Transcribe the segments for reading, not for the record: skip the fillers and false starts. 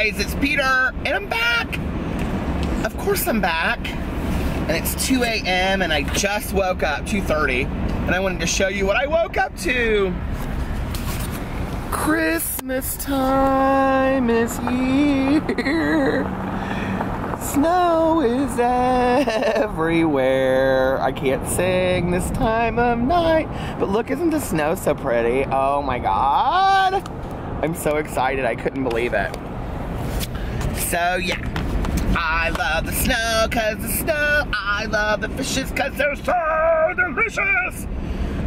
guys, it's Peter, and I'm back. Of course I'm back. And it's 2 a.m. and I just woke up, 2:30, and I wanted to show you what I woke up to. Christmas time is here. Snow is everywhere. I can't sing this time of night, but look, isn't the snow so pretty? Oh my God. I'm so excited, I couldn't believe it. So yeah, I love the snow cause the snow, I love the fishes cause they're so delicious.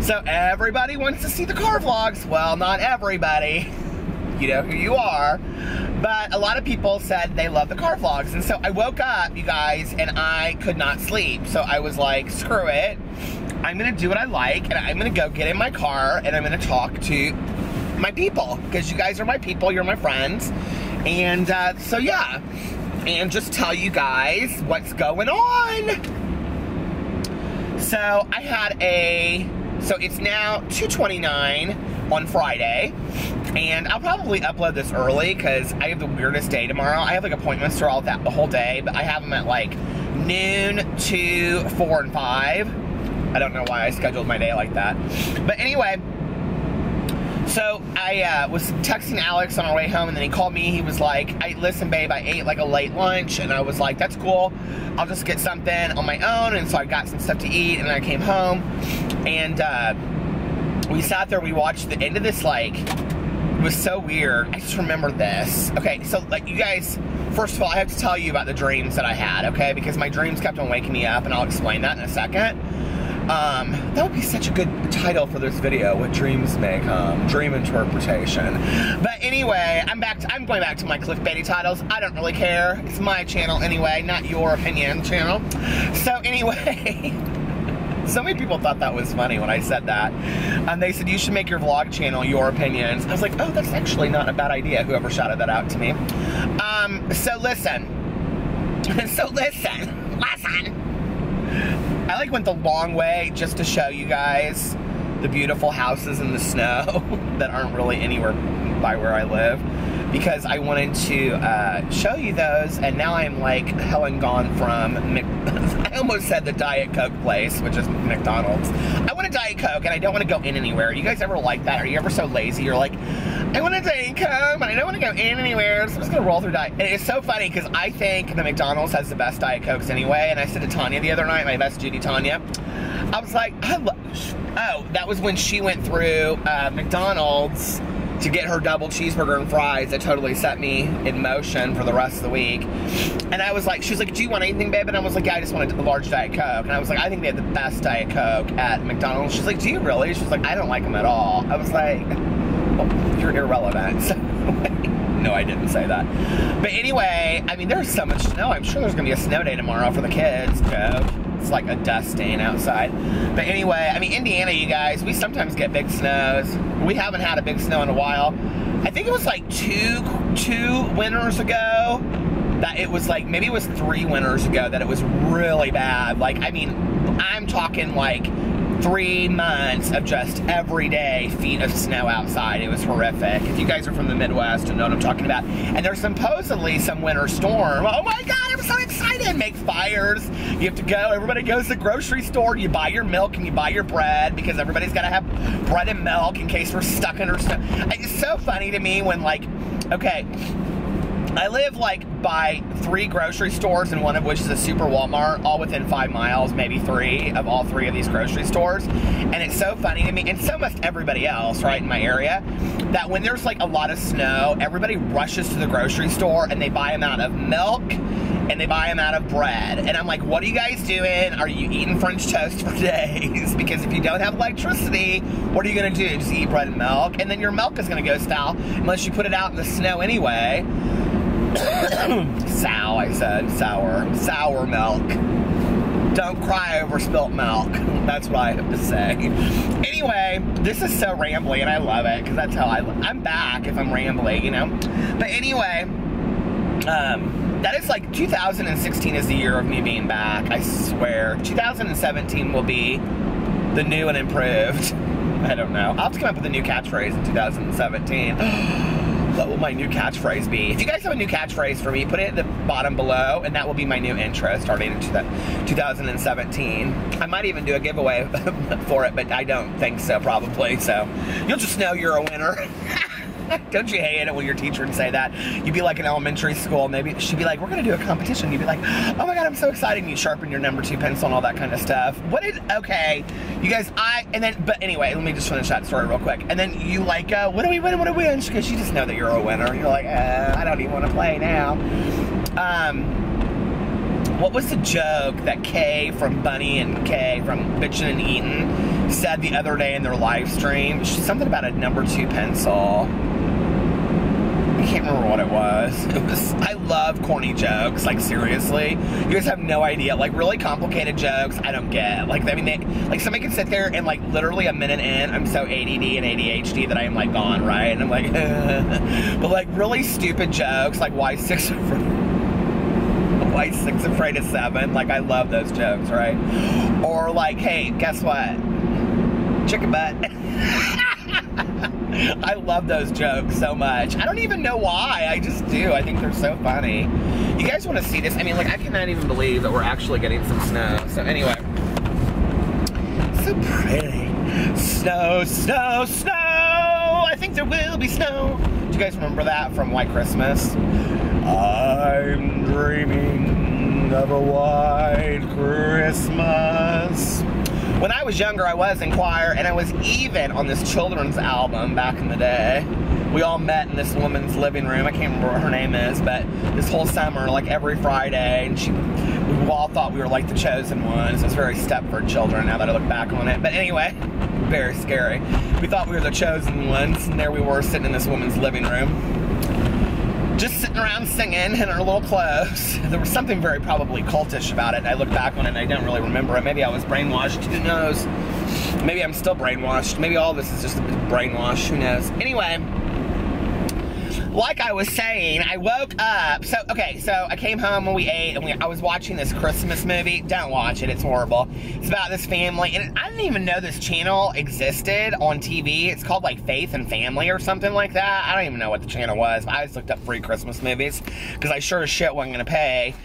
So everybody wants to see the car vlogs. Well, not everybody, you know who you are, but a lot of people said they love the car vlogs. And so I woke up, you guys, and I could not sleep. So I was like, screw it, I'm gonna do what I like, and I'm gonna go get in my car and I'm gonna talk to my people, because you guys are my people, you're my friends. And so yeah, and just tell you guys what's going on. So I had so it's now 2:29 on Friday, and I'll probably upload this early because I have the weirdest day tomorrow. I have like appointments throughout the whole day, but I have them at like noon, 2, 4, and 5. I don't know why I scheduled my day like that. But anyway, so I was texting Alex on our way home, and then he called me. He was like, "Hey, listen, babe, I ate like a late lunch," and I was like, "That's cool. I'll just get something on my own." And so I got some stuff to eat, and then I came home, and we sat there. We watched the end of this. Like, it was so weird. I just remember this. Okay, so like, you guys, first of all, I have to tell you about the dreams that I had. Okay, because my dreams kept on waking me up, and I'll explain that in a second. That would be such a good title for this video, What Dreams May Come, Dream Interpretation. But anyway, I'm going back to my clickbaity titles. I don't really care. It's my channel anyway, not your opinion channel. So anyway, so many people thought that was funny when I said that. They said, you should make your vlog channel Your Opinions. I was like, oh, that's actually not a bad idea, whoever shouted that out to me. So listen. I like went the long way just to show you guys the beautiful houses in the snow that aren't really anywhere by where I live, because I wanted to show you those. And now I'm like hell and gone from I almost said the Diet Coke place, which is McDonald's. I want a Diet Coke and I don't want to go in anywhere. You guys ever like that? Are you ever so lazy? You're like, I want a Diet Coke, but I don't want to go in anywhere, so I'm just gonna roll through Diet. And it's so funny because I think the McDonald's has the best Diet Cokes anyway. And I said to Tanya the other night, my best Judy Tanya, I was like, oh, that was when she went through McDonald's to get her double cheeseburger and fries. That totally set me in motion for the rest of the week. And I was like, she was like, do you want anything, babe? And I was like, yeah, I just want a large Diet Coke. And I was like, I think they have the best Diet Coke at McDonald's. She's like, do you really? She was like, I don't like them at all. I was like, well, you're irrelevant. So, no, I didn't say that. But anyway, I mean, there's so much snow. I'm sure there's gonna be a snow day tomorrow for the kids. It's like a dust stain outside. But anyway, I mean, Indiana, you guys, we sometimes get big snows. We haven't had a big snow in a while. I think it was like two winters ago that it was like, maybe it was 3 winters ago that it was really bad. Like, I mean, I'm talking like 3 months of just everyday feet of snow outside. It was horrific. If you guys are from the Midwest and know what I'm talking about. And there's supposedly some winter storm. Oh my God, I'm so excited. Make fires. You have to go, everybody goes to the grocery store, you buy your milk and you buy your bread, because everybody's got to have bread and milk in case we're stuck under snow. It's so funny to me when, like, okay, I live like by 3 grocery stores, and one of which is a super Walmart, all within 5 miles, maybe 3 of all 3 of these grocery stores. And it's so funny to me, and so must everybody else, right, in my area, that when there's like a lot of snow, everybody rushes to the grocery store and they buy them out of milk and they buy them out of bread. And I'm like, what are you guys doing? Are you eating French toast for days? Because if you don't have electricity, what are you gonna do? Just eat bread and milk? And then your milk is gonna go stale unless you put it out in the snow anyway. Sour milk. Don't cry over spilt milk. That's what I have to say. Anyway, this is so rambly, and I love it, because that's how I'm back if I'm rambly, you know? But anyway, that is like 2016 is the year of me being back, I swear. 2017 will be the new and improved. I don't know. I'll have to come up with a new catchphrase in 2017. What will my new catchphrase be? If you guys have a new catchphrase for me, put it at the bottom below, and that will be my new intro starting in 2017. I might even do a giveaway for it, but I don't think so, probably. So you'll just know you're a winner. Don't you hate it when your teacher would say that? You'd be like in elementary school, maybe she'd be like, we're gonna do a competition. You'd be like, oh my God, I'm so excited. And you sharpen your number 2 pencil and all that kind of stuff. Okay, you guys, but anyway, let me just finish that story real quick. And then you like, what do we win, Because you just know that you're a winner. You're like, I don't even want to play now. What was the joke that Kay from Bunny and Kay from Bitchin' and Eatin' said the other day in their live stream? Something about a number 2 pencil. I can't remember what it was. I love corny jokes, like seriously. You guys have no idea. Like really complicated jokes, I don't get. Like, I mean, like somebody can sit there and like literally a minute in, I'm so ADD and ADHD that I am like gone, right? And I'm like, but like really stupid jokes, like why 6 afraid of 7? Like I love those jokes, right? Or like, hey, guess what? Chicken butt. I love those jokes so much. I don't even know why. I just do. I think they're so funny. You guys want to see this? I mean, like, I cannot even believe that we're actually getting some snow. So anyway. So pretty. Snow, snow, snow. I think there will be snow. Do you guys remember that from White Christmas? I'm dreaming of a white Christmas. When I was younger, I was in choir, and I was even on this children's album back in the day. We all met in this woman's living room. I can't remember what her name is, but this whole summer, like every Friday, and we all thought we were like the chosen ones. It was very Stepford children now that I look back on it. But anyway, very scary. We thought we were the chosen ones, and there we were sitting in this woman's living room. Just sitting around singing in our little clothes. There was something very probably cultish about it. I look back on it and I don't really remember it. Maybe I was brainwashed, who knows? Maybe I'm still brainwashed. Maybe all this is just a brainwash, who knows? Anyway, like I was saying, I woke up. So I came home and we ate, and I was watching this Christmas movie. Don't watch it, it's horrible. It's about this family, and I didn't even know this channel existed on TV. It's called like Faith and Family or something like that. I don't even know what the channel was, but I just looked up free Christmas movies because I sure as shit wasn't gonna pay.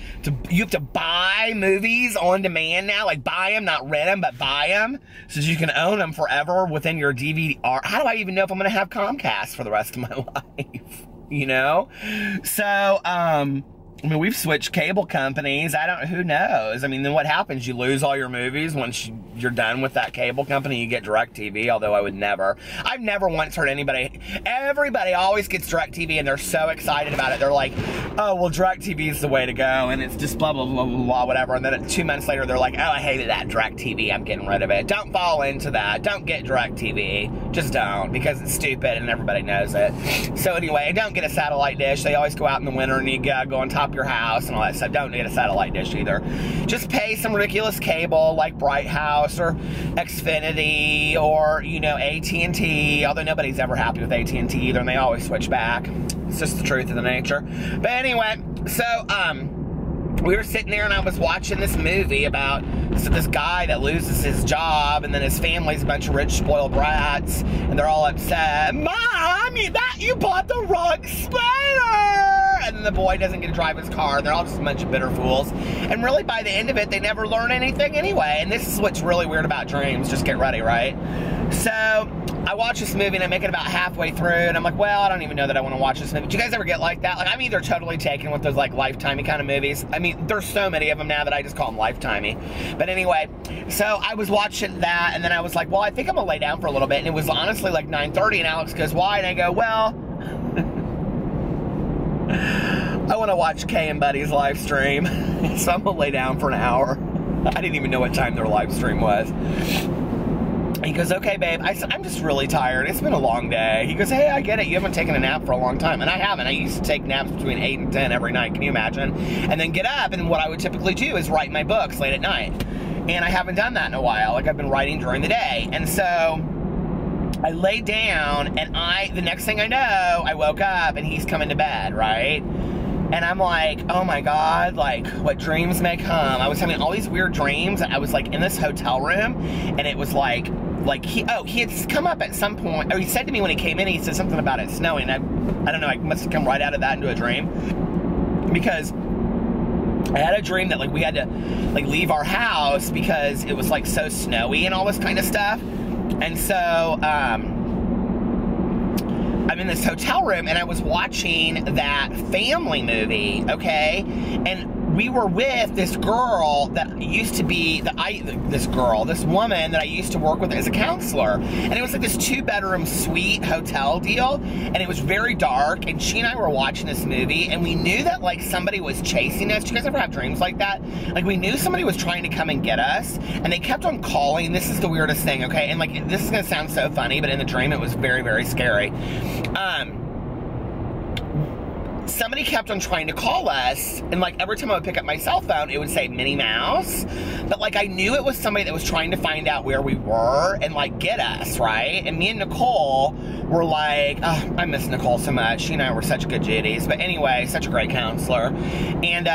You have to buy movies on demand now, like buy them, not rent them, but buy them, so you can own them forever within your DVD. How do I even know if I'm gonna have Comcast for the rest of my life? You know? So, I mean, we've switched cable companies. Who knows? I mean, then what happens? You lose all your movies once you're done with that cable company. You get DirecTV, although I've never once heard everybody always gets DirecTV, and they're so excited about it. They're like, oh, well, DirecTV is the way to go, and it's just blah, blah, blah, blah, blah, whatever. And then 2 months later, they're like, oh, I hated that DirecTV. I'm getting rid of it. Don't fall into that. Don't get DirecTV. Just don't, because it's stupid, and everybody knows it. So anyway, don't get a satellite dish. They always go out in the winter, and you go on top of your house and all that stuff. Don't get a satellite dish either. Just pay some ridiculous cable like Bright House or Xfinity or, you know, AT&T, although nobody's ever happy with AT&T either, and they always switch back. It's just the truth of the nature. But anyway, so we were sitting there and I was watching this movie about this guy that loses his job, and then his family's a bunch of rich spoiled brats, and they're all upset. Mom, you bought the wrong sweater! And then the boy doesn't get to drive his car, and they're all just a bunch of bitter fools. And really, by the end of it, they never learn anything anyway. And this is what's really weird about dreams. Just get ready, right? So I watch this movie, and I make it about halfway through, and I'm like, well, I don't even know that I want to watch this movie. Do you guys ever get like that? Like, I'm either totally taken with those, like, Lifetimey kind of movies. I mean, there's so many of them now that I just call them Lifetimey. But anyway, so I was watching that, and then I was like, well, I think I'm going to lay down for a little bit. And it was honestly like 9:30, and Alex goes, why? And I go, well, I want to watch Kay and Buddy's live stream. So I'm going to lay down for an hour. I didn't even know what time their live stream was. He goes, okay, babe. I said, I'm just really tired. It's been a long day. He goes, hey, I get it. You haven't taken a nap for a long time. And I haven't. I used to take naps between 8 and 10 every night. Can you imagine? And then get up. And what I would typically do is write my books late at night. And I haven't done that in a while. Like, I've been writing during the day. And so I laid down, and the next thing I know, I woke up, and he's coming to bed, right? And I'm like, oh my God, like, what dreams may come. I was having all these weird dreams. I was like in this hotel room, and it was like like, he had come up at some point, or he said to me when he came in, he said something about it snowing. I don't know, I must have come right out of that into a dream, because I had a dream that, like, we had to, like, leave our house because it was, like, so snowy and all this kind of stuff. And so, I'm in this hotel room, and I was watching that family movie, okay? And we were with this girl that used to be, this woman that I used to work with as a counselor. And it was like this 2-bedroom suite hotel deal, and it was very dark, and she and I were watching this movie, and we knew that, like, somebody was chasing us. Do you guys ever have dreams like that? Like, we knew somebody was trying to come and get us, and they kept on calling. This is the weirdest thing, okay? And, like, this is gonna sound so funny, but in the dream, it was very, very scary. Somebody kept on trying to call us, and, like, every time I would pick up my cell phone, it would say Minnie Mouse. But, like, I knew it was somebody that was trying to find out where we were and, like, get us, right? And me and Nicole were like, oh, I miss Nicole so much. She and I were such good Judies. But anyway, such a great counselor. And,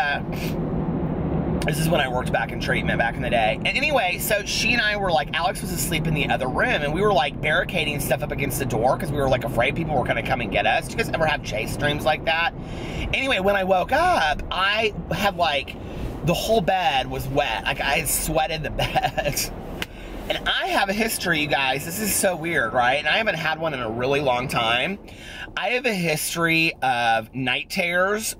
this is when I worked back in treatment back in the day. And anyway, so she and I were like, Alex was asleep in the other room, and we were like barricading stuff up against the door because we were like afraid people were gonna come and get us. Do you guys ever have chase dreams like that? Anyway, when I woke up, I had, like, the whole bed was wet. Like, I had sweated the bed. And I have a history, you guys. This is so weird, right? And I haven't had one in a really long time. I have a history of night terrors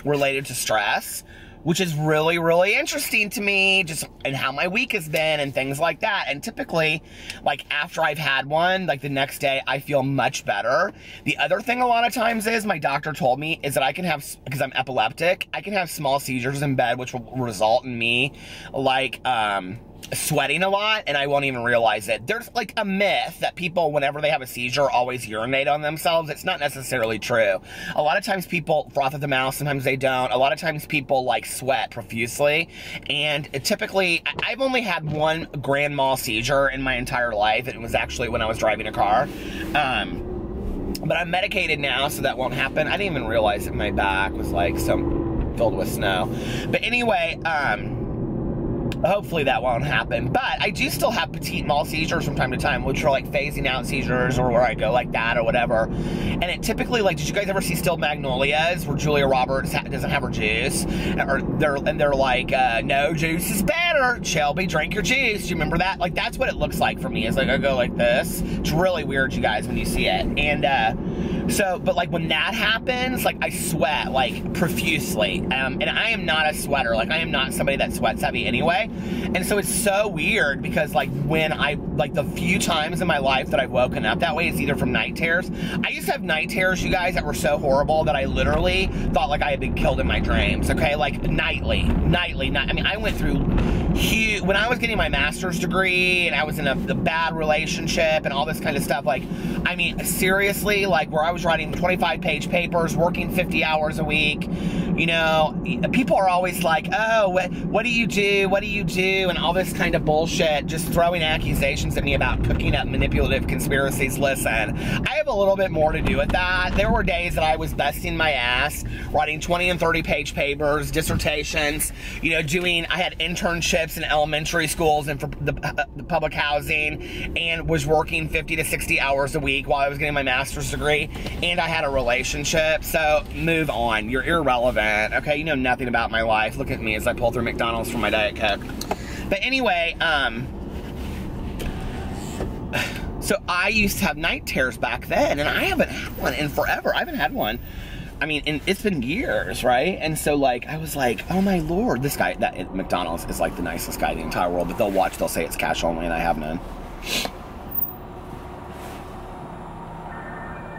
related to stress, which is really, really interesting to me, just and how my week has been and things like that. And typically, like, after I've had one, like, the next day, I feel much better. The other thing a lot of times is, my doctor told me, is that I can have, because I'm epileptic, I can have small seizures in bed, which will result in me, like, sweating a lot, and I won't even realize it. There's, like, a myth that people, whenever they have a seizure, always urinate on themselves. It's not necessarily true. A lot of times people froth at the mouth, sometimes they don't. A lot of times people, like, sweat profusely, and typically, I've only had one grand mal seizure in my entire life. It was actually when I was driving a car. But I'm medicated now, so that won't happen. I didn't even realize that my back was, like, so filled with snow. But anyway, hopefully that won't happen. But I do still have petite mal seizures from time to time, which are like phasing out seizures, or where I go like that or whatever. And it typically, like, did you guys ever see Still Magnolias, where Julia Roberts doesn't have her juice? Or they're like, no, juice is better. Shelby, drink your juice. Do you remember that? Like, that's what it looks like for me. It's like I go like this. It's really weird, you guys, when you see it. And so, but like when that happens, like I sweat like profusely. And I am not a sweater. Like I am not somebody that sweats heavy anyway. And so it's so weird because like when like the few times in my life that I've woken up that way is either from night terrors. I used to have night terrors, you guys, that were so horrible that I literally thought like I had been killed in my dreams, okay? Like nightly. I mean, I went through huge, when I was getting my master's degree and I was in a bad relationship and all this kind of stuff, like, I mean, seriously, like where I was writing 25-page papers, working 50 hours a week, you know, people are always like, oh, what do you do? What do you do? And all this kind of bullshit, just throwing accusations at me about cooking up manipulative conspiracies. Listen, I have a little bit more to do with that. There were days that I was busting my ass, writing 20 and 30-page papers, dissertations, you know, I had internships in elementary schools and for the public housing, and was working 50 to 60 hours a week while I was getting my master's degree, and I had a relationship. So move on. You're irrelevant, okay? You know nothing about my life. Look at me as I pull through McDonald's for my Diet Coke. But anyway, so I used to have night terrors back then, and I haven't had one in forever. I haven't had one. I mean, it's been years, right? And so, like, I was like, oh my Lord, this guy that at McDonald's is like the nicest guy in the entire world, but they'll say it's cash only, and I have none.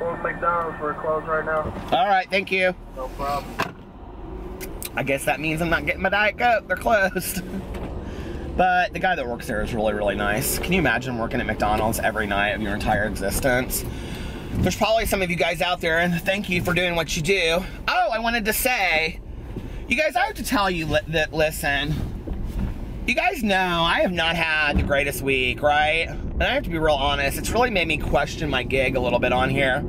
Well, McDonald's, we're closed right now. All right, thank you. No problem. I guess that means I'm not getting my Diet Coke. They're closed. But the guy that works there is really, really nice. Can you imagine working at McDonald's every night of your entire existence? There's probably some of you guys out there, and thank you for doing what you do. Oh, I wanted to say, you guys, I have to tell you that, listen, you guys know I have not had the greatest week, right? And I have to be real honest, it's really made me question my gig a little bit on here.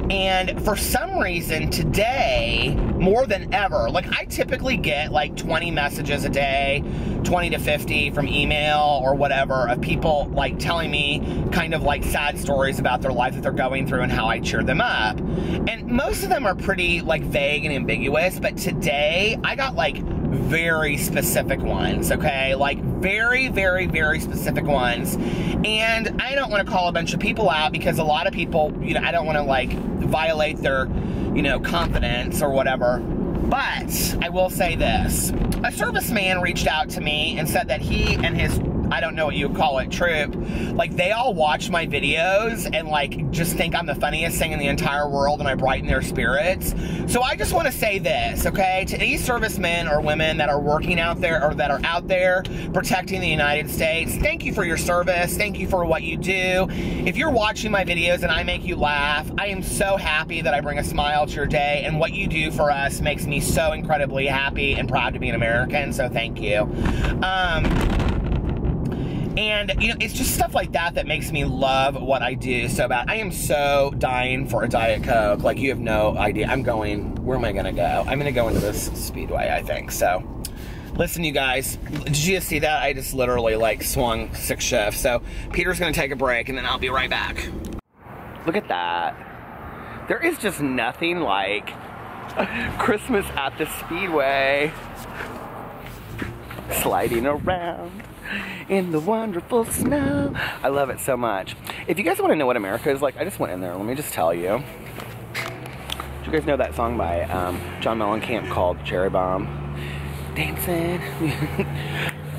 And for some reason today, more than ever, like I typically get like 20 messages a day, 20 to 50 from email or whatever, of people like telling me kind of like sad stories about their life that they're going through and how I cheer them up. And most of them are pretty like vague and ambiguous, but today I got like very specific ones, okay? Like very, very, very specific ones. And I don't want to call a bunch of people out because a lot of people, you know, I don't want to like violate their, you know, confidence or whatever. But I will say this. A serviceman reached out to me and said that he and his, I don't know what you would call it, troop, like they all watch my videos and like just think I'm the funniest thing in the entire world and I brighten their spirits. So I just want to say this, okay, to any servicemen or women that are working out there or that are out there protecting the United States, thank you for your service. Thank you for what you do. If you're watching my videos and I make you laugh, I am so happy that I bring a smile to your day, and what you do for us makes me so incredibly happy and proud to be an American, so thank you. And, you know, it's just stuff like that that makes me love what I do so bad. I am so dying for a Diet Coke. Like, you have no idea. I'm going, where am I going to go? I'm going to go into this Speedway, I think. So, listen, you guys. Did you just see that? I just literally, like, swung 6 shifts. So, Peter's going to take a break, and then I'll be right back. Look at that. There is just nothing like Christmas at the Speedway. Sliding around in the wonderful snow. I love it so much. If you guys want to know what America is like, I just went in there. Let me just tell you. Do you guys know that song by John Mellencamp called Cherry Bomb? Dancing.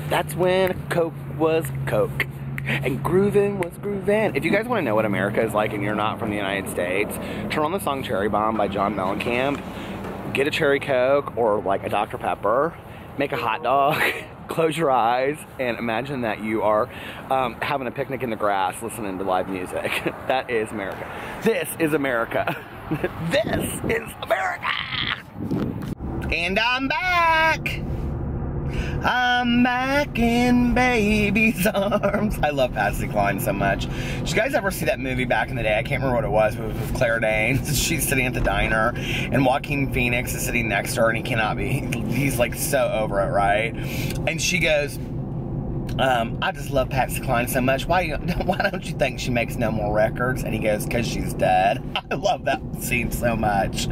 That's when Coke was Coke and grooving was grooving. If you guys want to know what America is like and you're not from the United States, turn on the song Cherry Bomb by John Mellencamp. Get a Cherry Coke or like a Dr. Pepper. Make a hot dog. Close your eyes and imagine that you are having a picnic in the grass listening to live music. That is America. This is America. This is America. And I'm back. I'm back in baby's arms. I love Patsy Cline so much. Did you guys ever see that movie back in the day? I can't remember what it was, but it was with Claire Danes. She's sitting at the diner, and Joaquin Phoenix is sitting next to her, and he cannot be. He's like so over it, right? And she goes, I just love Patsy Cline so much. Why don't you think she makes no more records? And he goes, because she's dead. I love that scene so much.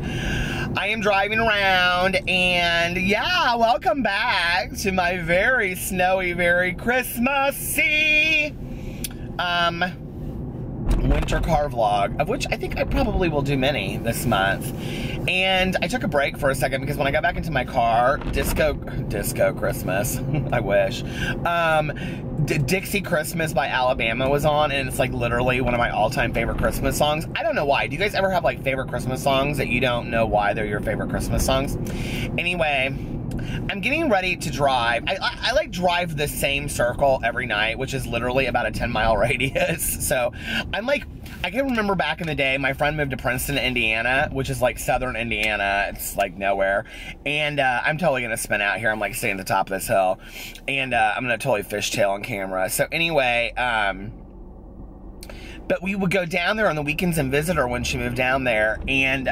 I am driving around, and yeah, welcome back to my very snowy, very Christmassy winter car vlog, of which I think I probably will do many this month. And I took a break for a second because when I got back into my car, Disco Christmas, I wish, Dixie Christmas by Alabama was on, and it's like literally one of my all-time favorite Christmas songs. I don't know why. Do you guys ever have like favorite Christmas songs that you don't know why they're your favorite Christmas songs? Anyway, I'm getting ready to drive. I like drive the same circle every night, which is literally about a 10-mile radius. So I'm like, I can remember back in the day, my friend moved to Princeton, Indiana, which is like southern Indiana. It's like nowhere. And I'm totally going to spin out here. I'm like sitting at the top of this hill. And I'm going to totally fishtail on camera. So anyway, but we would go down there on the weekends and visit her when she moved down there, and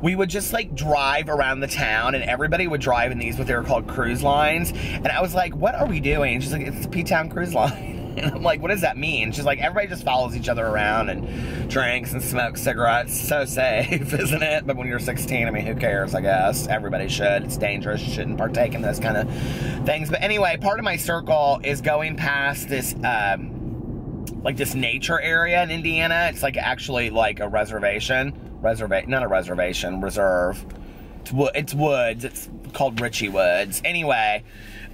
we would just like drive around the town, and everybody would drive in these, what they were called cruise lines. And I was like, what are we doing? And she's like, it's the P-Town Cruise Line. And I'm like, what does that mean? She's like, everybody just follows each other around and drinks and smokes cigarettes. So safe, isn't it? But when you're 16, I mean, who cares, I guess. Everybody should. It's dangerous. You shouldn't partake in those kind of things. But anyway, part of my circle is going past this like this nature area in Indiana. It's like actually like a reservation. Not a reservation, reserve. It's woods. It's called Ritchie Woods. Anyway,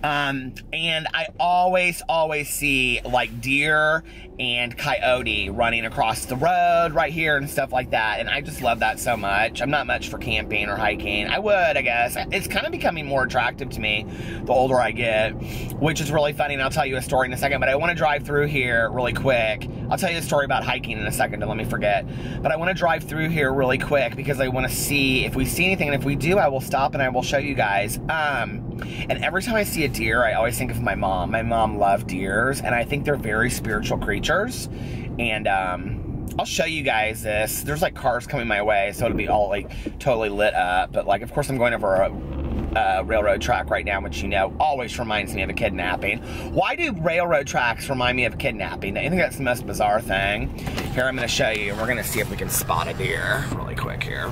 and I always see like deer and coyote running across the road right here and stuff like that, and I just love that so much. I'm not much for camping or hiking. I would, I guess. It's kind of becoming more attractive to me the older I get, which is really funny, and I'll tell you a story in a second, but I want to drive through here really quick. I'll tell you a story about hiking in a second, don't let me forget. But I want to drive through here really quick because I want to see if we see anything, and if we do, I will stop and I will show you guys. And every time I see a deer, I always think of my mom. My mom loved deers, and I think they're very spiritual creatures. And I'll show you guys this. There's like cars coming my way, so it'll be all like totally lit up. But like, of course, I'm going over a railroad track right now, which, you know, always reminds me of a kidnapping. Why do railroad tracks remind me of kidnapping? I think that's the most bizarre thing. Here, I'm going to show you. We're going to see if we can spot a deer really quick here.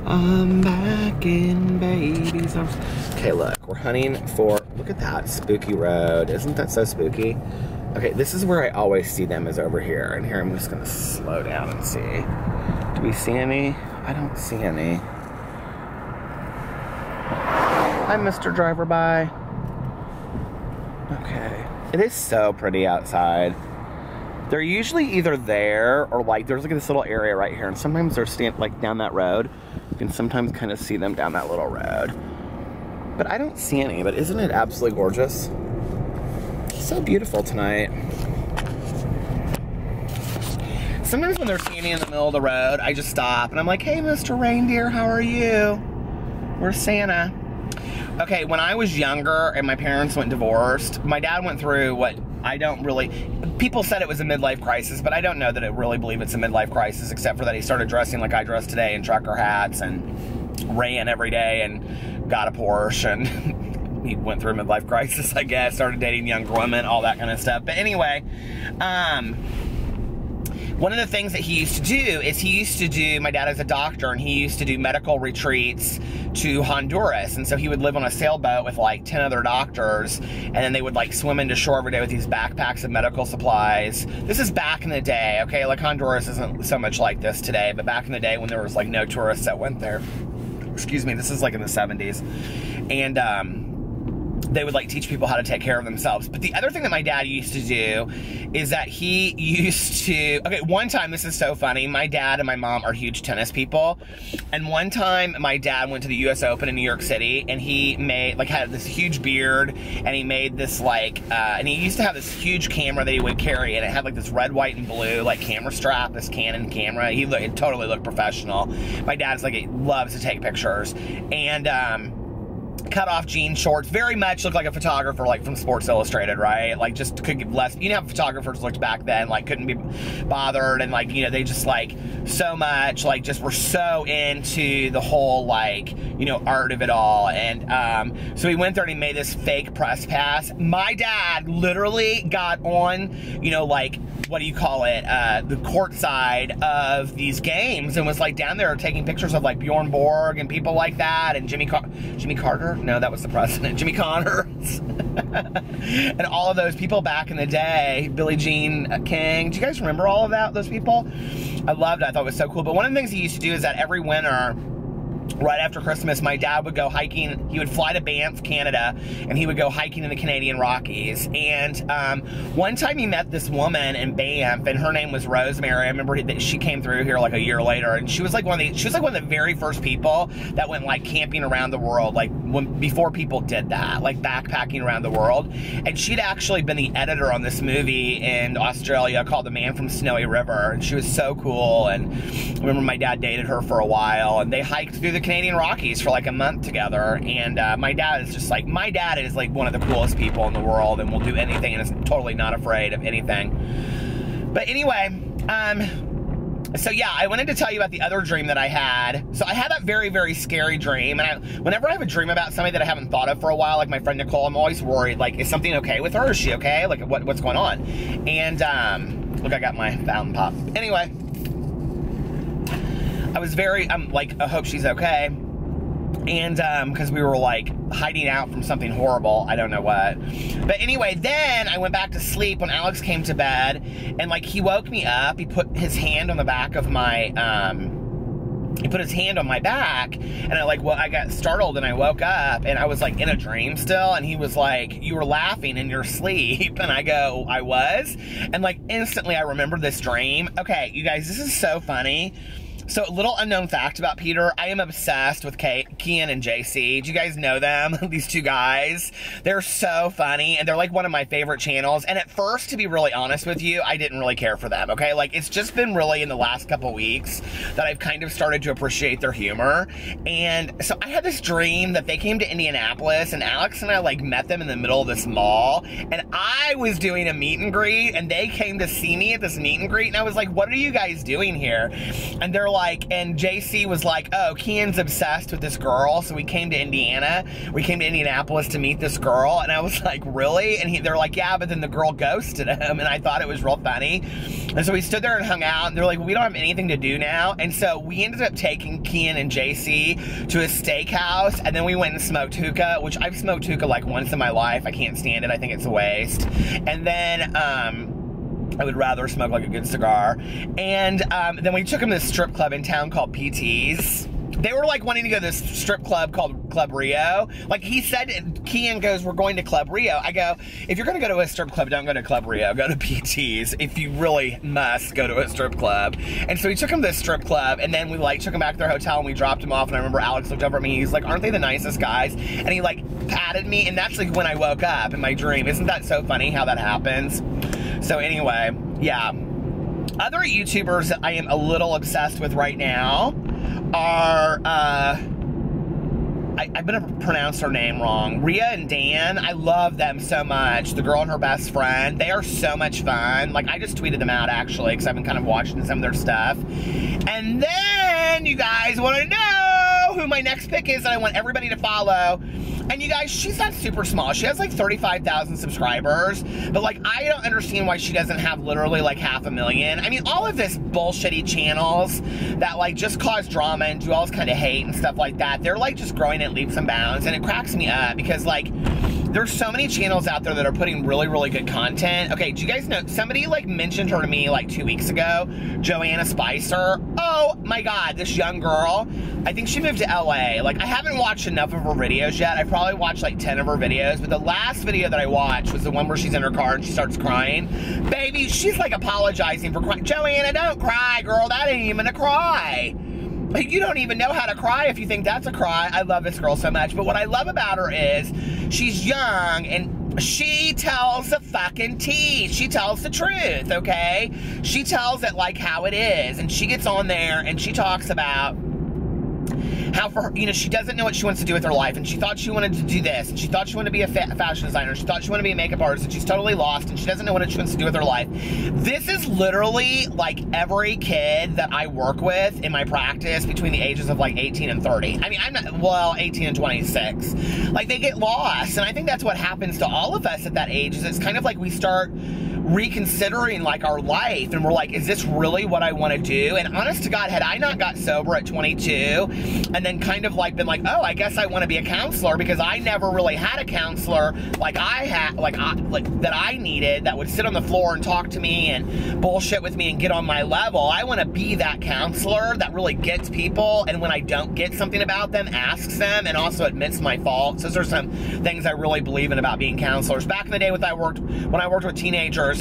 I'm back in baby's arms. Okay, look, we're hunting for, look at that spooky road. Isn't that so spooky? Okay, this is where I always see them, is over here. And here, I'm just gonna slow down and see. Do we see any? I don't see any. Hi, Mr. Driver by. Okay. It is so pretty outside. They're usually either there or like, there's like this little area right here. And sometimes they're like down that road. You can sometimes kind of see them down that little road. But I don't see any, but isn't it absolutely gorgeous? It's so beautiful tonight. Sometimes when they're standing in the middle of the road, I just stop and I'm like, hey, Mr. Reindeer, how are you? Where's Santa? Okay, when I was younger and my parents went divorced, my dad went through what I don't really, people said it was a midlife crisis, but I don't know that I really believe it's a midlife crisis, except for that he started dressing like I dress today in trucker hats and ran every day and got a Porsche, and he went through a midlife crisis, I guess, started dating younger women, all that kind of stuff. But anyway, one of the things that he used to do is my dad is a doctor, and he used to do medical retreats to Honduras. And so he would live on a sailboat with like 10 other doctors, and then they would like swim into shore every day with these backpacks of medical supplies. This is back in the day, okay? Like Honduras isn't so much like this today, but back in the day when there was like no tourists that went there. Excuse me, this is like in the 70s. And they would like teach people how to take care of themselves. But the other thing that my dad used to do is that he used to, okay, one time, this is so funny, my dad and my mom are huge tennis people, and one time my dad went to the US Open in New York City, and he made, like, had this huge beard, and he made this like, and he used to have this huge camera that he would carry, and it had like this red, white, and blue like camera strap, this Canon camera. It totally looked professional. My dad's like, he loves to take pictures, and cut off jean shorts, very much looked like a photographer, like from Sports Illustrated, right? Like, just could give less, you know how photographers looked back then, like couldn't be bothered, and like, you know, they just like so much, like just were so into the whole like, you know, art of it all. And so he went there and he made this fake press pass. My dad literally got on, you know, like, what do you call it, the court side of these games, and was like down there taking pictures of like Bjorn Borg and people like that, and Jimmy Carter? No, that was the president. Jimmy Connors. And all of those people back in the day, Billie Jean King. Do you guys remember all of that, those people? I loved it. I thought it was so cool. But one of the things he used to do is that every winter, right after Christmas, my dad would go hiking. He would fly to Banff, Canada, and he would go hiking in the Canadian Rockies. And one time he met this woman in Banff, and her name was Rosemary. I remember that she came through here like a year later, and she was like one of the very first people that went like camping around the world, like before people did that, like backpacking around the world. And she'd actually been the editor on this movie in Australia called The Man from Snowy River, and she was so cool. And I remember my dad dated her for a while, and they hiked through the Canadian Rockies for like a month together. And my dad is like one of the coolest people in the world, and will do anything and is totally not afraid of anything. But anyway, so yeah, I wanted to tell you about the other dream that I had. So I had that very, very scary dream, and whenever I have a dream about somebody that I haven't thought of for a while, like my friend Nicole, I'm always worried, like, is something okay with her? Is she okay? Like, what's going on? And look, I got my fountain pop. Anyway, I was very, like, I hope she's okay. And, because we were, like, hiding out from something horrible. I don't know what. But anyway, then I went back to sleep when Alex came to bed. And, like, he woke me up. He put his hand on the back of my, he put his hand on my back. And I got startled and I woke up. And I was, like, in a dream still. And he was like, you were laughing in your sleep. And I go, I was? And, like, instantly I remembered this dream. Okay, you guys, this is so funny. So, a little unknown fact about Peter, I am obsessed with Kian and JC. Do you guys know them? These two guys. They're so funny, and they're like one of my favorite channels. And at first, to be really honest with you, I didn't really care for them, okay? Like, it's just been really in the last couple weeks that I've kind of started to appreciate their humor. And so, I had this dream that they came to Indianapolis, and Alex and I, like, met them in the middle of this mall. And I was doing a meet and greet, and they came to see me at this meet and greet. And I was like, what are you guys doing here? And they're like, and JC was like, oh, Kian's obsessed with this girl, so we came to Indianapolis to meet this girl. And I was like, really? And they're like, yeah, but then the girl ghosted him. And I thought it was real funny. And so we stood there and hung out, and they're like, we don't have anything to do now. And so we ended up taking Kian and JC to a steakhouse, and then we went and smoked hookah, which I've smoked hookah like once in my life. I can't stand it. I think it's a waste. And then, I would rather smoke like a good cigar. And then we took him to this strip club in town called PT's. They were like wanting to go to this strip club called Club Rio. Like he said, Kian goes, we're going to Club Rio. I go, if you're going to go to a strip club, don't go to Club Rio. Go to PT's if you really must go to a strip club. And so we took him to this strip club, and then we like took him back to their hotel, and we dropped him off. And I remember Alex looked over at me. He's like, aren't they the nicest guys? And he like patted me, and that's like when I woke up in my dream. Isn't that so funny how that happens? So anyway, yeah. Other YouTubers that I am a little obsessed with right now are, I'm gonna pronounce her name wrong. Rhea and Dan. I love them so much. The girl and her best friend. They are so much fun. Like, I just tweeted them out, actually, because I've been kind of watching some of their stuff. And then, you guys want to know who my next pick is that I want everybody to follow. And you guys, she's not super small. She has like 35,000 subscribers. But like, I don't understand why she doesn't have literally like 500,000. I mean, all of this bullshitty channels that like just cause drama and do all this kind of hate and stuff like that, they're like just growing at leaps and bounds. And it cracks me up because like, there's so many channels out there that are putting really, really good content. Okay, do you guys know, somebody like mentioned her to me like 2 weeks ago, Joanna Spicer. Oh my God, this young girl. I think she moved to LA. Like, I haven't watched enough of her videos yet. I probably watched like 10 of her videos, but the last video that I watched was the one where she's in her car and she starts crying. Baby, she's like apologizing for crying. Joanna, don't cry, girl. That ain't even a cry. Like, you don't even know how to cry if you think that's a cry. I love this girl so much. But what I love about her is she's young and she tells the fucking tea. She tells the truth, okay? She tells it like how it is. And she gets on there and she talks about how for her, you know, she doesn't know what she wants to do with her life, and she thought she wanted to do this, and she thought she wanted to be a fashion designer, she thought she wanted to be a makeup artist, and she's totally lost, and she doesn't know what she wants to do with her life. This is literally like every kid that I work with in my practice between the ages of like 18 and 30. I mean, I'm not, well, 18 and 26. Like, they get lost, and I think that's what happens to all of us at that age, is it's kind of like we start reconsidering like our life, and we're like, is this really what I want to do? And honest to God, had I not got sober at 22 and then kind of like been like, oh, I guess I want to be a counselor, because I never really had a counselor like I had, like that I needed, that would sit on the floor and talk to me and bullshit with me and get on my level. I want to be that counselor that really gets people, and when I don't get something about them, asks them and also admits my faults. Those are some things I really believe in about being counselors. Back in the day when I worked with teenagers,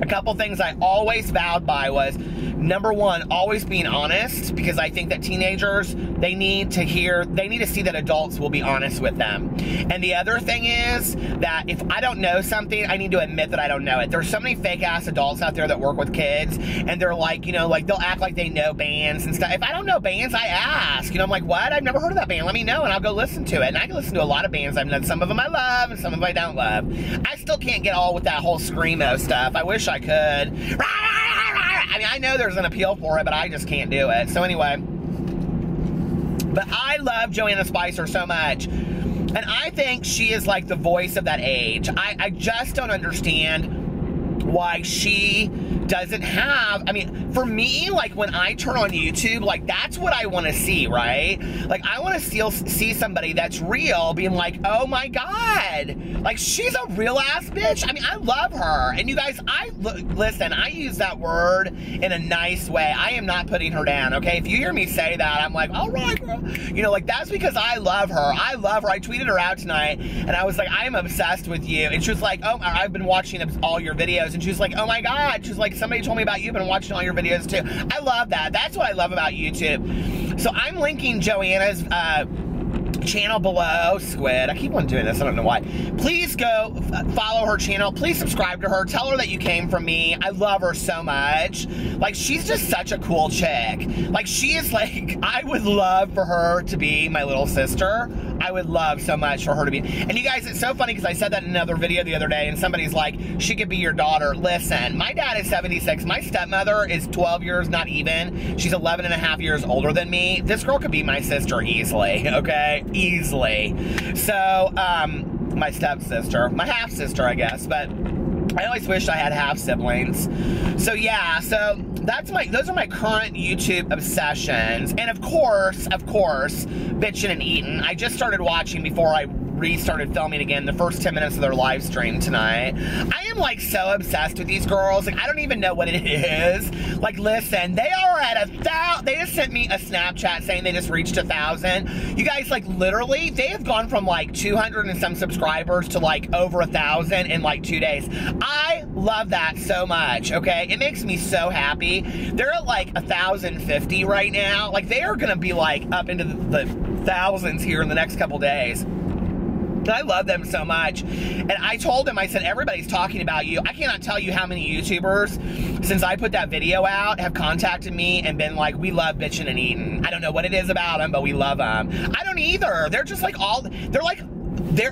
a couple things I always vowed by was, number one, always being honest, because I think that teenagers, they need to see that adults will be honest with them. And the other thing is that if I don't know something, I need to admit that I don't know it. There's so many fake ass adults out there that work with kids, and they're like, you know, like they'll act like they know bands and stuff. If I don't know bands, I ask. You know, I'm like, what? I've never heard of that band. Let me know, and I'll go listen to it. And I can listen to a lot of bands I've known. Some of them I love, and some of them I don't love. I still can't get all with that whole screamo stuff. I wish I could. I mean, I know there's an appeal for it, but I just can't do it. So anyway, but I love Joanna Spicer so much, and I think she is like the voice of that age. I just don't understand why she doesn't have, I mean, for me, like when I turn on YouTube, like that's what I want to see, right? Like I want to still see somebody that's real being like, oh my God, like she's a real ass bitch. I mean, I love her. And you guys, listen, I use that word in a nice way. I am not putting her down, okay? If you hear me say that, I'm like, all right, girl. You know, like that's because I love her. I love her. I tweeted her out tonight and I was like, I am obsessed with you. And she was like, oh, I've been watching all your videos. And she was like, oh my God. She was like, somebody told me about you, been watching all your videos too. I love that. That's what I love about YouTube. So I'm linking Joanna's channel below. Squid, I keep on doing this, I don't know why. Please go follow her channel. Please subscribe to her. Tell her that you came from me. I love her so much. Like, she's just such a cool chick. Like, she is like, I would love for her to be my little sister. I would love so much for her to be. And you guys, it's so funny because I said that in another video the other day and somebody's like, she could be your daughter. Listen, my dad is 76. My stepmother is 12 years, not even. She's 11 and a half years older than me. This girl could be my sister easily, okay? Easily. So, my stepsister, my half-sister, I guess, but I always wished I had half-siblings. So yeah, so those are my current YouTube obsessions. And of course, bitchin' and eatin'. I just started watching before I restarted filming again the first 10 minutes of their live stream tonight. I am like so obsessed with these girls. Like, I don't even know what it is. Like, listen, they are at 1,000. They just sent me a Snapchat saying they just reached 1,000. You guys, like, literally, they have gone from like 200 and some subscribers to like over 1,000 in like 2 days. I love that so much, okay? It makes me so happy. They're at like 1,050 right now. Like, they are gonna be like up into the thousands here in the next couple days. I love them so much. And I told him, I said, everybody's talking about you. I cannot tell you how many YouTubers, since I put that video out, have contacted me and been like, we love bitchin' and eatin'. I don't know what it is about them, but we love them. I don't either. They're just like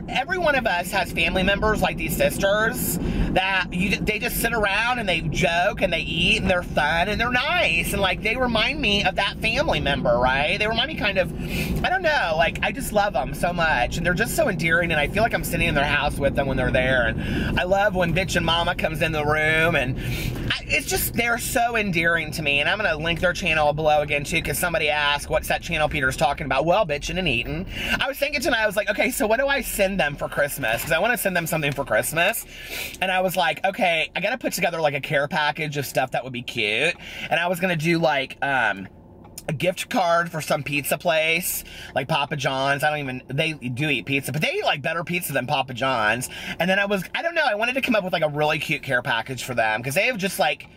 every one of us has family members like these sisters that they just sit around and they joke and they eat and they're fun and they're nice and like they remind me of that family member, right? They remind me kind of, I don't know, like I just love them so much and they're just so endearing and I feel like I'm sitting in their house with them when they're there. And I love when Bitch and Mama comes in the room and it's just, they're so endearing to me. And I'm gonna link their channel below again too, because somebody asked, what's that channel Peter's talking about? Well, bitchin' and eatin'. I was thinking tonight, I was like, okay, so what do I send them for Christmas? Because I want to send them something for Christmas. And I was like, okay, I gotta put together like a care package of stuff that would be cute. And I was gonna do like a gift card for some pizza place, like Papa John's. They do eat pizza, but they eat like better pizza than Papa John's. And then I don't know, I wanted to come up with like a really cute care package for them, because they have just like,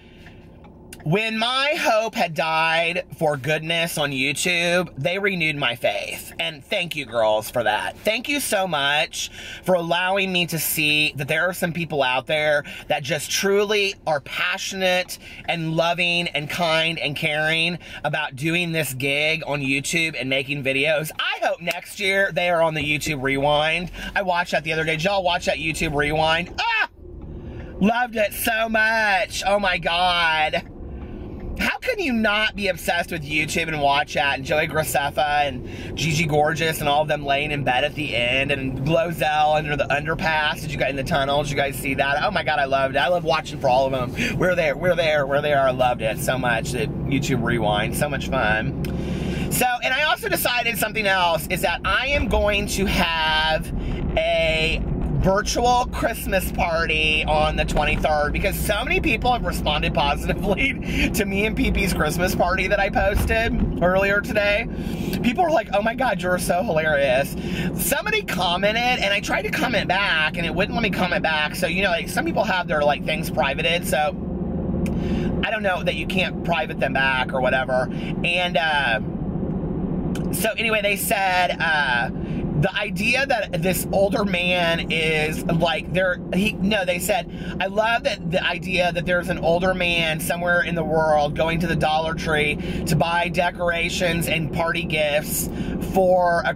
when my hope had died for goodness on YouTube, they renewed my faith. And thank you, girls, for that. Thank you so much for allowing me to see that there are some people out there that just truly are passionate and loving and kind and caring about doing this gig on YouTube and making videos. I hope next year they are on the YouTube Rewind. I watched that the other day. Did y'all watch that YouTube Rewind? Ah! Loved it so much. Oh my God. How can you not be obsessed with YouTube and watch that? And Joey Graceffa and Gigi Gorgeous and all of them laying in bed at the end, and Glozell under the underpass. Did you guys in the tunnels? Did you guys see that? Oh my God, I loved it. I love watching for all of them. We're there. I loved it so much. The YouTube Rewind, so much fun. So, and I also decided something else is that I am going to have a virtual Christmas party on the 23rd, because so many people have responded positively to me and PP's Christmas party that I posted earlier today. People are like, oh my God, you're so hilarious. Somebody commented, and I tried to comment back, and it wouldn't let me comment back. So, you know, like some people have their like things privated, so I don't know that you can't private them back or whatever. And so anyway, they said, the idea that this older man is like, they said, I love that the idea that there's an older man somewhere in the world going to the Dollar Tree to buy decorations and party gifts for a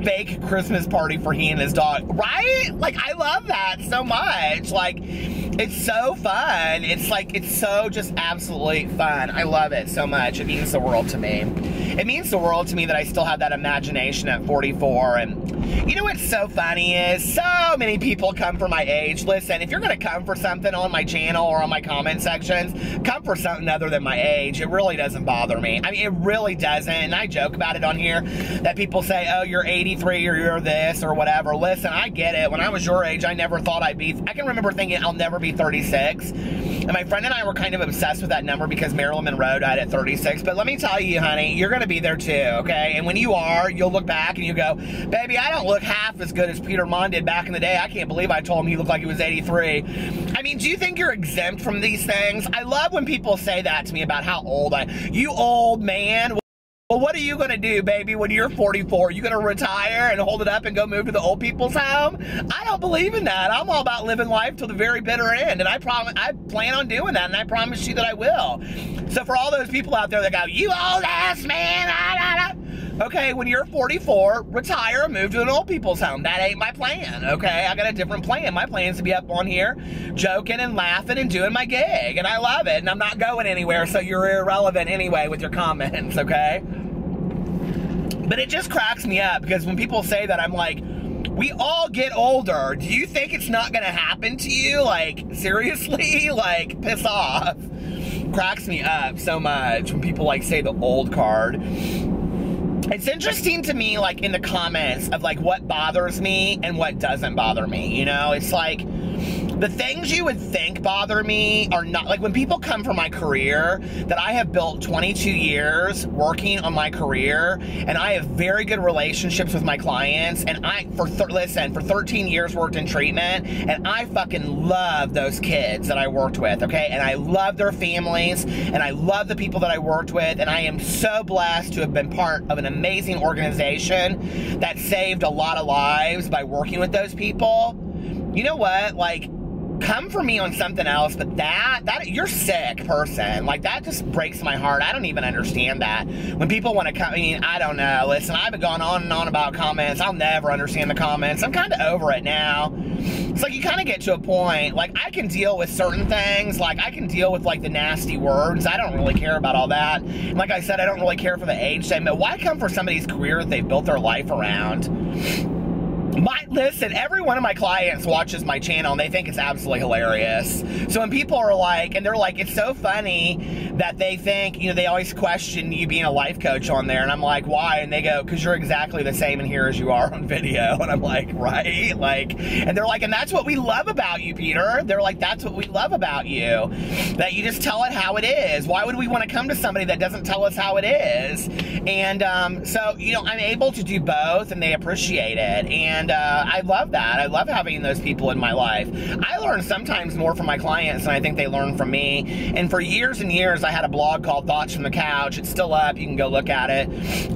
fake Christmas party for he and his dog, right? Like, I love that so much. Like, it's so fun. It's like, it's so just absolutely fun. I love it so much. It means the world to me. It means the world to me that I still have that imagination at 44. And you know what's so funny is so many people come for my age. Listen, if you're going to come for something on my channel or on my comment sections, come for something other than my age. It really doesn't bother me. I mean, it really doesn't. And I joke about it on here that people say, oh, you're 83 or you're this or whatever. Listen, I get it. When I was your age, I never thought I can remember thinking I'll never be 36. And my friend and I were kind of obsessed with that number because Marilyn Monroe died at 36. But let me tell you, honey, you're going to be there too, okay? And when you are, you'll look back and you go, baby, I don't look half as good as Peter Monn did back in the day. I can't believe I told him he looked like he was 83. I mean, do you think you're exempt from these things? I love when people say that to me about how old you old man. Well, what are you going to do, baby, when you're 44? You going to retire and hold it up and go move to the old people's home? I don't believe in that. I'm all about living life till the very bitter end, and I plan on doing that, and I promise you that I will. So for all those people out there that go, you old ass man, okay, when you're 44, retire and move to an old people's home. That ain't my plan, okay? I got a different plan. My plan is to be up on here joking and laughing and doing my gig, and I love it, and I'm not going anywhere, so you're irrelevant anyway with your comments, okay? But it just cracks me up because when people say that, I'm like, we all get older. Do you think it's not going to happen to you? Like, seriously? Like, piss off. Cracks me up so much when people, like, say the old card. It's interesting to me, like, in the comments of, like, what bothers me and what doesn't bother me, you know? It's like, the things you would think bother me are not, like when people come from my career, that I have built 22 years working on my career, and I have very good relationships with my clients, and for 13 years worked in treatment, and I fucking love those kids that I worked with, okay? And I love their families, and I love the people that I worked with, and I am so blessed to have been part of an amazing organization that saved a lot of lives by working with those people. You know what? Like, come for me on something else, but that you're sick person. Like, that just breaks my heart. I don't even understand that. When people want to come, I mean, I don't know. Listen, I've been going on and on about comments. I'll never understand the comments. I'm kind of over it now. It's like you kind of get to a point, like, I can deal with certain things. Like, I can deal with, like, the nasty words. I don't really care about all that. And like I said, I don't really care for the age thing, but why come for somebody's career that they've built their life around? Listen, every one of my clients watches my channel and they think it's absolutely hilarious. So when people are like, and they're like, it's so funny that they think, you know, they always question you being a life coach on there. And I'm like, why? And they go, because you're exactly the same in here as you are on video. And I'm like, right? Like, and they're like, and that's what we love about you, Peter. They're like, that's what we love about you. That you just tell it how it is. Why would we want to come to somebody that doesn't tell us how it is? And so, you know, I'm able to do both and they appreciate it. And I love that. I love having those people in my life. I learn sometimes more from my clients than I think they learn from me. And for years and years, I had a blog called Thoughts from the Couch. It's still up. You can go look at it.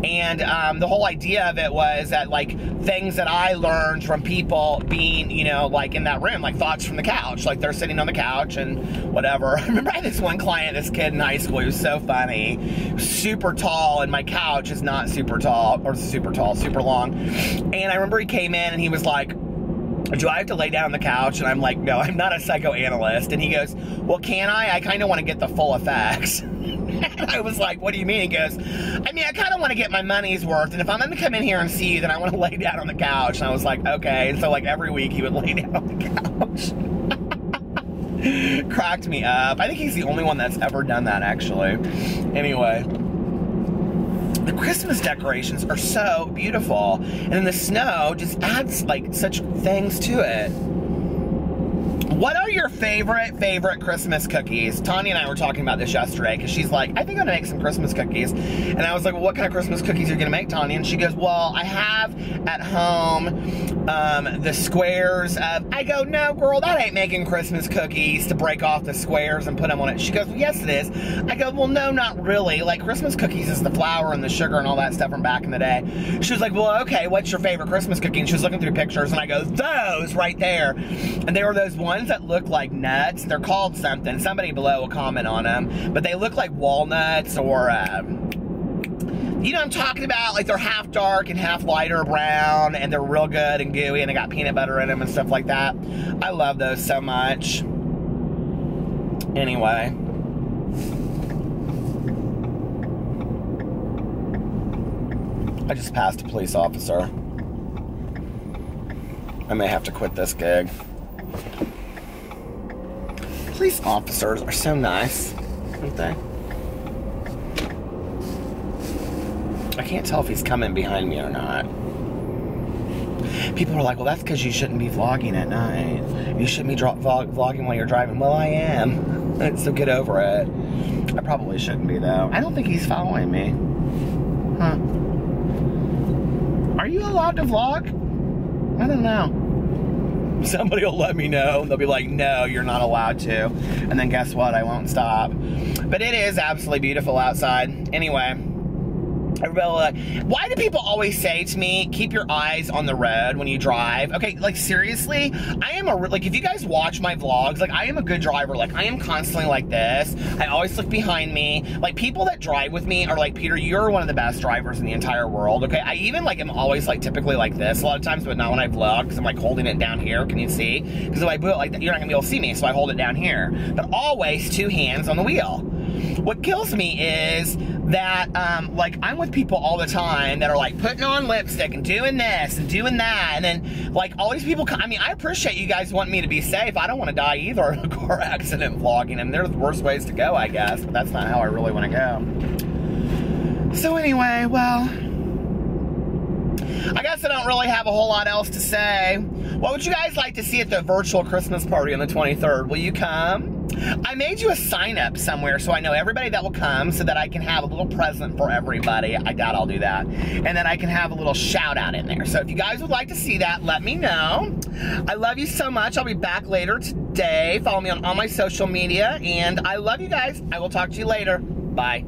And the whole idea of it was that, like, things that I learned from people being, you know, like in that room, like thoughts from the couch. Like, they're sitting on the couch and whatever. I remember I had this one client, this kid in high school. He was so funny. Super tall, and my couch is not super tall, or super tall, super long. And I remember he came in and he was like, do I have to lay down on the couch? And I'm like, no, I'm not a psychoanalyst. And he goes, well, can I? I kind of want to get the full effects. And I was like, what do you mean? He goes, I mean, I kind of want to get my money's worth. And if I'm going to come in here and see you, then I want to lay down on the couch. And I was like, okay. And so, like, every week he would lay down on the couch. Cracked me up. I think he's the only one that's ever done that, actually. Anyway. The Christmas decorations are so beautiful, and then the snow just adds, like, such things to it. What are your favorite Christmas cookies? Tanya and I were talking about this yesterday, because she's like, I think I'm gonna make some Christmas cookies. And I was like, well, what kind of Christmas cookies are you gonna make, Tanya? And she goes, well, I have at home the squares of, I go, no, girl, that ain't making Christmas cookies to break off the squares and put them on it. She goes, well, yes, it is. I go, well, no, not really. Like, Christmas cookies is the flour and the sugar and all that stuff from back in the day. She was like, well, okay, what's your favorite Christmas cookie? And she was looking through pictures, and I go, those right there. And they were those ones that look like nuts. They're called something. Somebody below will comment on them. But they look like walnuts, or, you know what I'm talking about? Like, they're half dark and half lighter brown, and they're real good and gooey, and they got peanut butter in them and stuff like that. I love those so much. Anyway. I just passed a police officer. I may have to quit this gig. Police officers are so nice, aren't they? I can't tell if he's coming behind me or not. People are like, well, that's because you shouldn't be vlogging at night. You shouldn't be vlogging while you're driving. Well, I am. So get over it. I probably shouldn't be, though. I don't think he's following me. Huh. Are you allowed to vlog? I don't know. Somebody will let me know. They'll be like, no, you're not allowed to. And then guess what? I won't stop. But it is absolutely beautiful outside. Anyway. Everybody, why do people always say to me, keep your eyes on the road when you drive? Okay, like seriously, I am like, if you guys watch my vlogs, like I am a good driver. Like I am constantly like this. I always look behind me. Like people that drive with me are like, Peter, you're one of the best drivers in the entire world. Okay, I even like am always like typically like this a lot of times, but not when I vlog because I'm like holding it down here. Can you see? Because if I do it like that, you're not gonna be able to see me, so I hold it down here. But always 2 hands on the wheel. What kills me is that, like, I'm with people all the time that are, like, putting on lipstick and doing this and doing that, and then, like, all these people come. I mean, I appreciate you guys wanting me to be safe. I don't want to die either in a car accident vlogging, and there's worse ways to go, I guess, but that's not how I really want to go. So anyway, well, I guess I don't really have a whole lot else to say. What would you guys like to see at the virtual Christmas party on the 23rd? Will you come? I made you a sign up somewhere so I know everybody that will come so that I can have a little present for everybody. I doubt I'll do that. And then I can have a little shout out in there. So if you guys would like to see that, let me know. I love you so much. I'll be back later today. Follow me on all my social media. And I love you guys. I will talk to you later. Bye.